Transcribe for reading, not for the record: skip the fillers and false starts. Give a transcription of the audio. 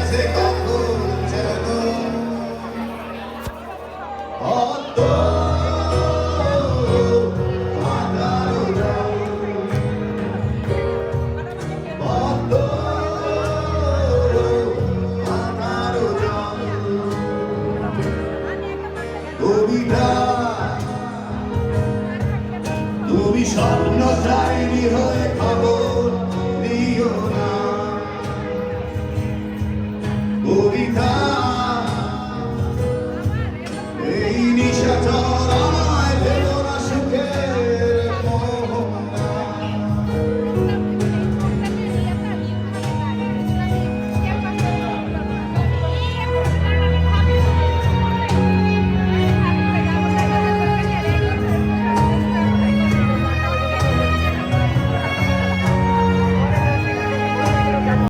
গেছে কখন যেন অত আকারো রং, অত আকারো রং। কবিতা তুমি স্বপ্ন চাইনি হয়ে খবর দিও না। কবিতা